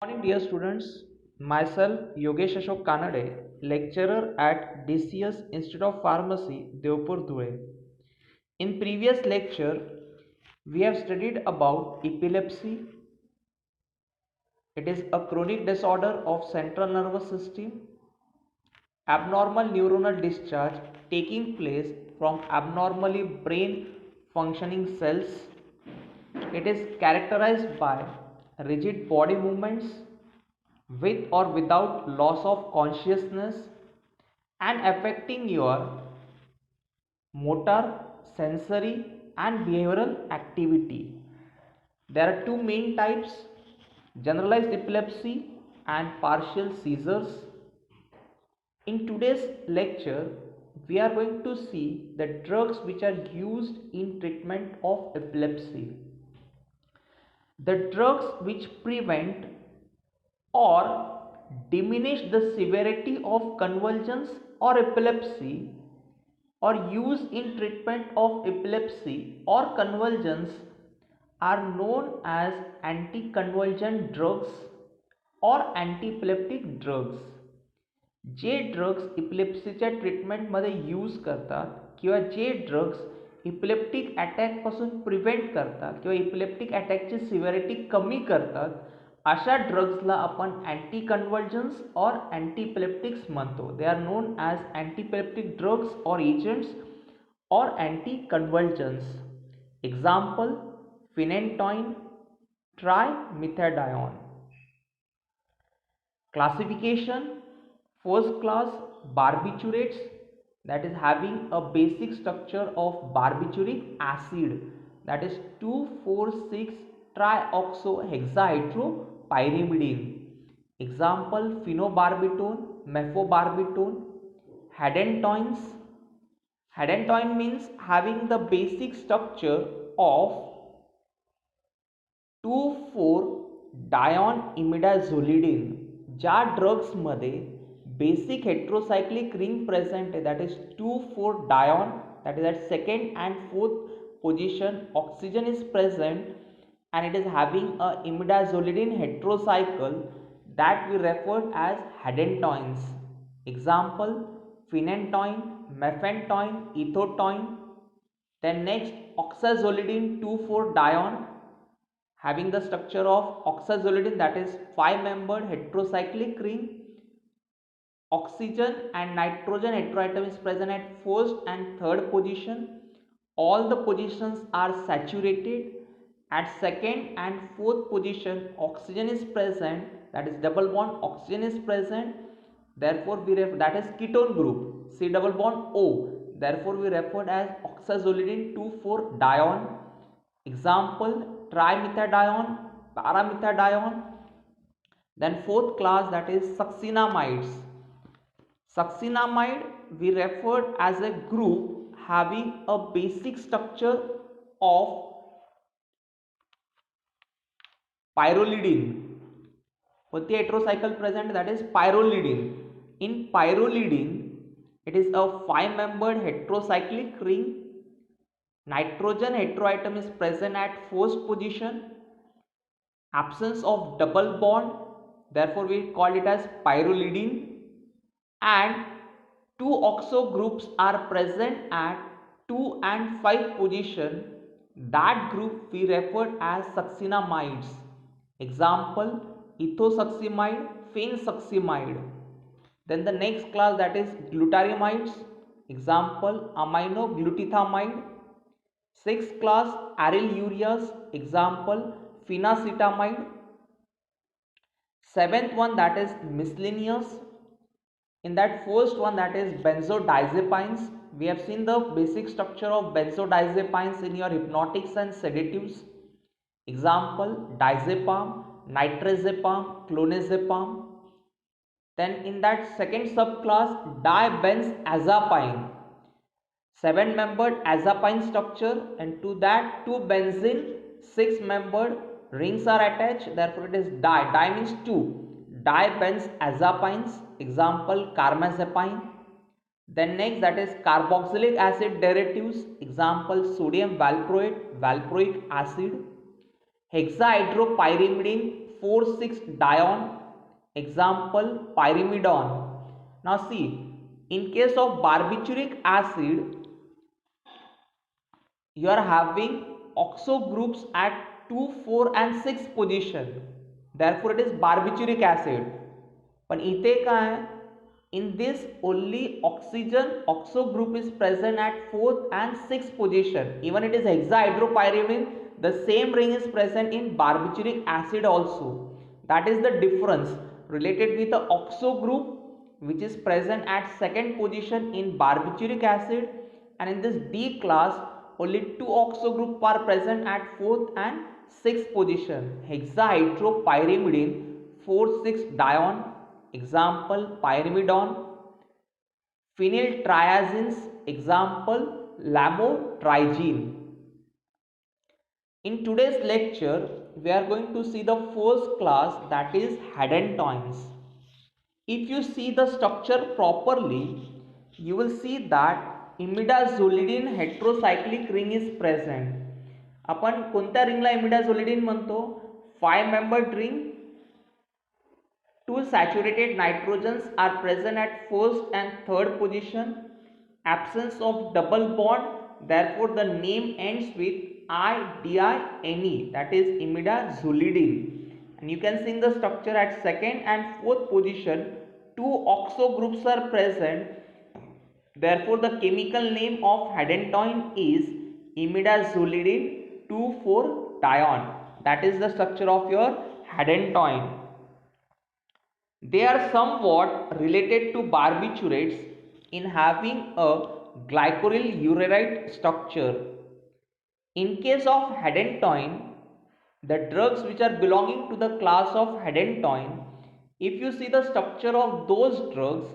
Morning, dear students. Myself, Yogesh Ashok Kanade, lecturer at DCS Institute of Pharmacy, Devpur, Dhule. In previous lecture, we have studied about epilepsy. It is a chronic disorder of central nervous system, abnormal neuronal discharge taking place from abnormally brain functioning cells. It is characterized by rigid body movements with or without loss of consciousness and affecting your motor, sensory, and behavioral activity. There are two main types: generalized epilepsy and partial seizures. In today's lecture, we are going to see the drugs which are used in treatment of epilepsy. The drugs which prevent or diminish the severity of convulsions or epilepsy or used in treatment of epilepsy or convulsions are known as anticonvulsant drugs or antiepileptic drugs. जे drugs इपिलेप्सीच्या ट्रीटमेंटमध्ये use करतात किंवा जे drugs epileptic अटॅकपासून prevent करतात किंवा epileptic अटॅकची severity कमी करतात, अशा ड्रग्सला आपण अँटीकन्व्हल्जन्स और अँटीइपिलेप्टिक्स म्हणतो. They are known as antiepileptic drugs और एजंट्स और anticonvulsants. Example: phenytoin, trimethadione. Classification: first class, barbiturates, that is having a basic structure of barbituric acid, that is 2,4,6 trioxohexahydropyrimidine. Example: phenobarbital, meflobarbital. Hadentoins. Hadentoin means having the basic structure of 2,4-dion-imidazolidine. ज्या ड्रग्समध्ये basic heterocyclic ring present आहे, that is 2,4-डायॉन, that is at second and fourth position. Oxygen is present and it is having a imidazolidine heterocycle that we refer as hadentoins. Example: phenantoin, mefentoin, ethotoin. Then next, oxazolidine 2,4-dion having the structure of oxazolidine, that is 5-membered heterocyclic ring. Oxygen and nitrogen heteroatom is present at first and third position. All the positions are saturated. At second and fourth position, oxygen is present, that is double bond oxygen is present. Therefore we refer that is ketone group, C double bond O. Therefore we referred as oxazolidine 2,4-dion. Example: trimethadione, paramethadione. Then fourth class, that is succinamides. Succinamide we referred as a group having a basic structure of pyrrolidine. What the heterocycle present, that is pyrrolidine. In pyrrolidine, it is a 5-membered heterocyclic ring. Nitrogen heteroatom is present at first position. Absence of double bond, therefore we call it as pyrrolidine. And 2 oxo groups are present at 2 and 5 position. That group we referred as succinamides. Example: ethosuximide, phensuximide. Then the next class, that is glutaramides. Example: aminoglutathamide. Sixth class, arylureas. Example: phenacetamide. Seventh one, that is miscellaneous. In that first one, that is benzodiazepines. We have seen the basic structure of benzodiazepines in your hypnotics and sedatives. Example: diazepam, nitrazepam, clonazepam. Then in that second subclass, dibenzazepine, 7-membered azepine structure, and to that 2 benzene 6-membered rings are attached. Therefore it is di means 2, dibenzazepines. Example: carbamazepine. Then next, that is carboxylic acid derivatives. Example: sodium valproate, valproic acid. Hexahydropyrimidine 4,6-dione, example pyrimidine. Now see, in case of barbituric acid, you are having oxo groups at 2, 4 and 6 position, therefore it is barbituric acid. पण इथे काय, in this only oxygen oxo group is present at 4th and 6th position. Even it is hexahydropyrimidine, the same ring is present in barbituric acid also. That is the difference related with the oxo group which is present at 2nd position in barbituric acid, and in this D class only 2 oxo group are present at 4th and 6th position. Hexahydropyrimidine 4,6-dione, example pyrimidine. Phenyltriazines, example lamotrigine. In today's lecture we are going to see the first class, that is hadentines. If you see the structure properly, you will see that imidazolidine heterocyclic ring is present. आपण कोणत्या रिंगला imidazolidine म्हणतो? 5-membered ring. 2 saturated nitrogens are present at 1st and 3rd position. Absence of double bond, therefore the name ends with idine, that is imidazolidine. And you can see in the structure at 2nd and 4th position 2 oxo groups are present, therefore the chemical name of hadentine is imidazolidine 2,4-dione. That is the structure of your hadentine. They are somewhat related to barbiturates in having a glycoryl urerite structure. In case of hadentine, the drugs which are belonging to the class of hadentine, if you see the structure of those drugs,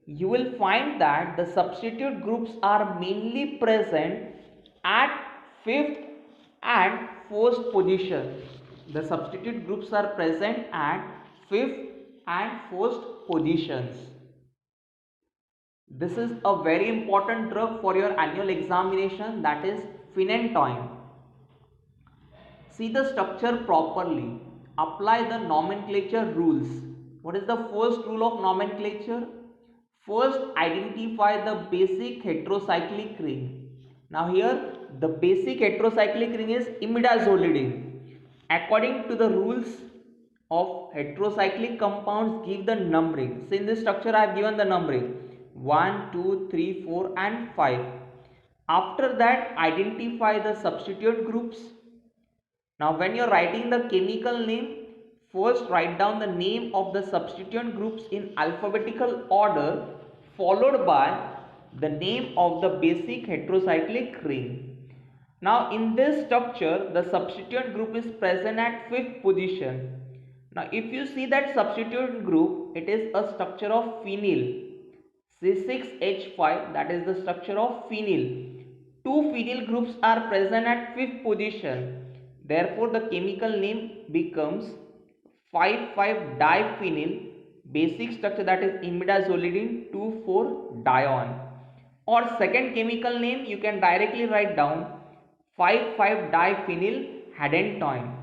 you will find that the substitute groups are mainly present at 5th and 1st position. The substitute groups are present at 5th and 1st positions. This is a very important drug for your annual examination, that is phenantine. See the structure properly. Apply the nomenclature rules. What is the first rule of nomenclature? First, identify the basic heterocyclic ring. Now here the basic heterocyclic ring is imidazolidine. According to the rules of heterocyclic compounds, give the numbering. So in this structure I have given the numbering 1, 2, 3, 4 and 5. After that, identify the substituent groups. Now when you are writing the chemical name, first write down the name of the substituent groups in alphabetical order, followed by the name of the basic heterocyclic ring. Now in this structure, the substituent group is present at 5th position. Now if you see that substituent group, it is a structure of phenyl, C6H5, that is the structure of phenyl. 2 phenyl groups are present at 5th position. Therefore the chemical name becomes 5,5-diphenyl, basic structure, that is imidazolidine 2,4-dione. Or second chemical name you can directly write down 5,5-diphenyl hadentine.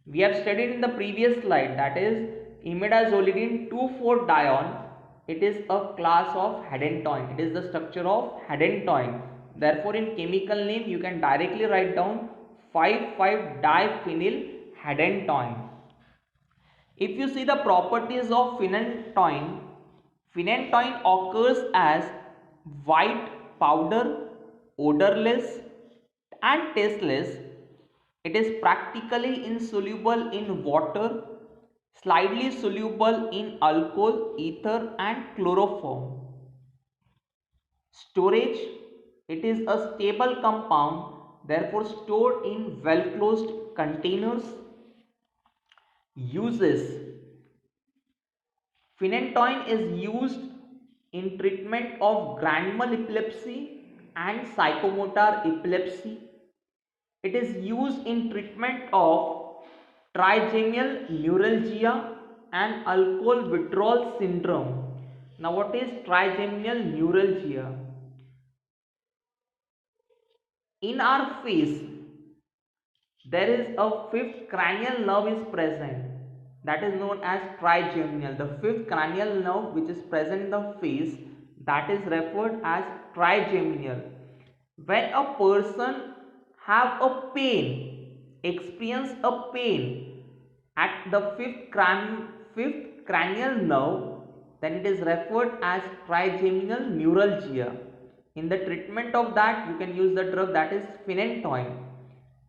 We have studied in the previous slide, that is imidazolidine 2,4-dione. It is a class of hadentine. It is the structure of hadentine. Therefore in chemical name you can directly write down 5,5-diphenyl hadentine. If you see the properties of phenantine, phenantine occurs as white powder, odorless and tasteless. It is practically insoluble in water, slightly soluble in alcohol, ether and chloroform. Storage, it is a stable compound, therefore stored in well closed containers. Uses, phenantine is used in treatment of grand mal epilepsy and psychomotor epilepsy. It is used in treatment of trigeminal neuralgia and alcohol withdrawal syndrome. Now what is trigeminal neuralgia? In our face, there is a 5th cranial nerve is present. that is known as trigeminal. The fifth cranial nerve which is present in the face, that is referred as trigeminal. When a person have a pain, experience a pain at the fifth cranial nerve, then it is referred as trigeminal neuralgia. In the treatment of that, you can use the drug that is phenytoin.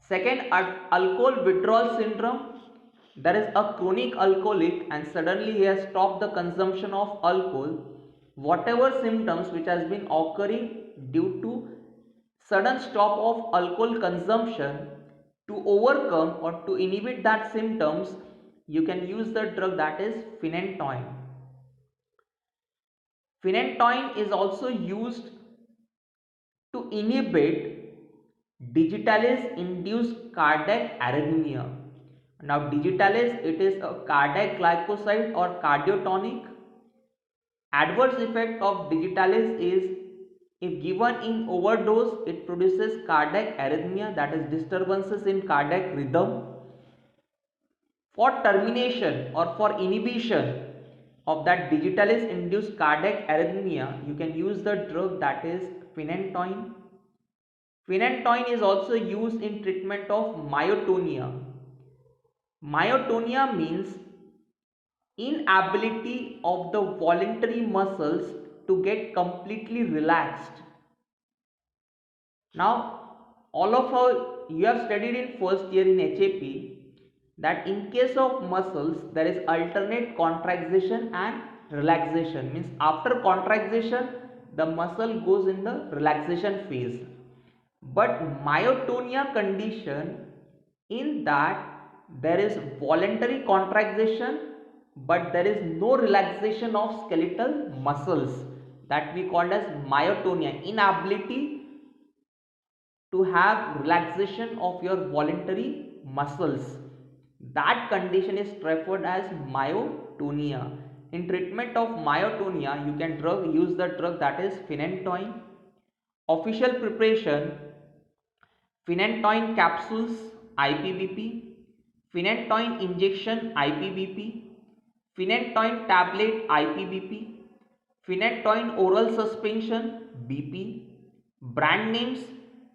Second, alcohol withdrawal syndrome. There is a chronic alcoholic and suddenly he has stopped the consumption of alcohol. Whatever symptoms which has been occurring due to sudden stop of alcohol consumption, to overcome or to inhibit that symptoms, you can use the drug that is phenytoin. Phenytoin is also used to inhibit digitalis induced cardiac arrhythmia. Now digitalis, it is a cardiac glycoside or cardiotonic. Adverse effect of digitalis is, if given in overdose, it produces cardiac arrhythmia, that is disturbances in cardiac rhythm. For termination or for inhibition of that digitalis induced cardiac arrhythmia, you can use the drug that is phenytoin. Phenytoin is also used in treatment of myotonia. Myotonia means inability of the voluntary muscles to get completely relaxed. Now, all of you have studied in first year in HAP that in case of muscles there is alternate contraction and relaxation. Means after contraction the muscle goes in the relaxation phase. But myotonia condition, in that there is voluntary contraction but there is no relaxation of skeletal muscles, that we call as myotonia, inability to have relaxation of your voluntary muscles. That condition is referred as myotonia. In treatment of myotonia, you can use the drug that is phenytoin. Official preparation: phenytoin capsules IPBP, phenytoin injection IPBP, phenytoin tablet IPBP, phenytoin oral suspension BP. Brand names: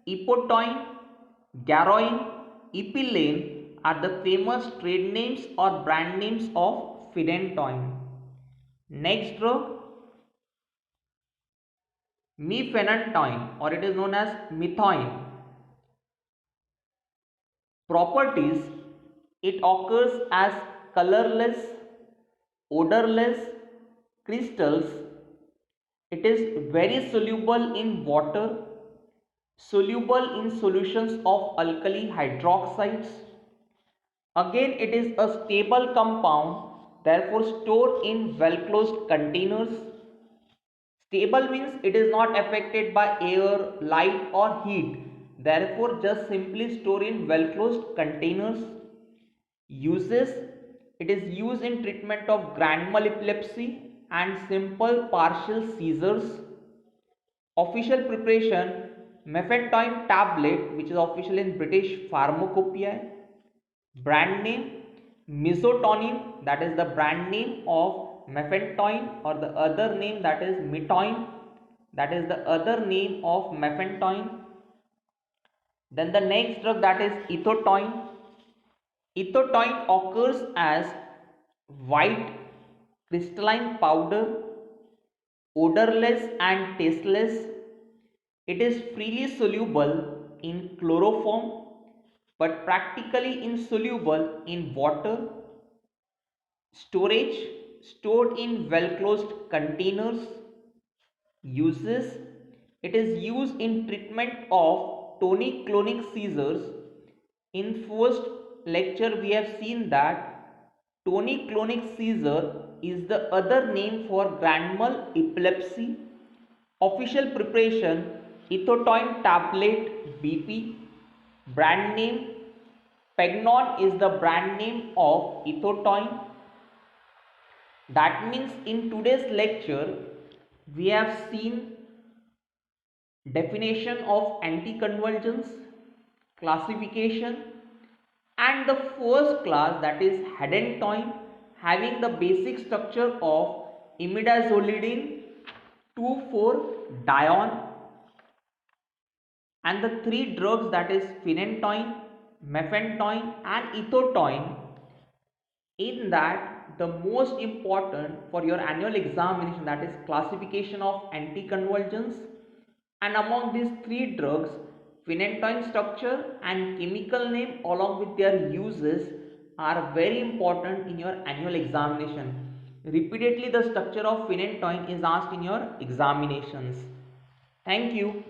Epotoin, Garoin, Epilane are the famous trade names or brand names of phenytoin. Next drug, mephenantoin, or it is known as methoin. Properties: it occurs as colorless, odorless crystals. It is very soluble in water, soluble in solutions of alkali hydroxides. Again, it is a stable compound, therefore stored in well closed containers. Stable means it is not affected by air, light or heat. Therefore, just simply store in well closed containers. Uses: it is used in treatment of grand mal epilepsy and simple partial seizures. Official preparation: mephentoin tablet, which is official in British Pharmacopoeia. Brand name: mesotonin, that is the brand name of mephentoin, or the other name that is metoin, that is the other name of mephentoin. Then the next drug that is ethotoin. Ethotoin occurs as white crystalline powder, odorless and tasteless. It is freely soluble in chloroform but practically insoluble in water. Storage: stored in well closed containers. Uses: it is used in treatment of tonic-clonic seizures. In first lecture we have seen that tonic-clonic seizure is the other name for grand mal epilepsy. Official preparation: ethotoin tablet BP. Brand name: Pegnon is the brand name of ethotoin. That means in today's lecture we have seen definition of anticonvulsants, classification, and the first class, that is Hadentoin, having the basic structure of imidazolidine 2,4-dione and the three drugs, that is phenytoin, mephentoin and ethotoin. In that, the most important for your annual examination, that is classification of anticonvulsants, and among these three drugs, phenytoin structure and chemical name along with their uses are very important in your annual examination. Repeatedly the structure of phenytoin is asked in your examinations. Thank you.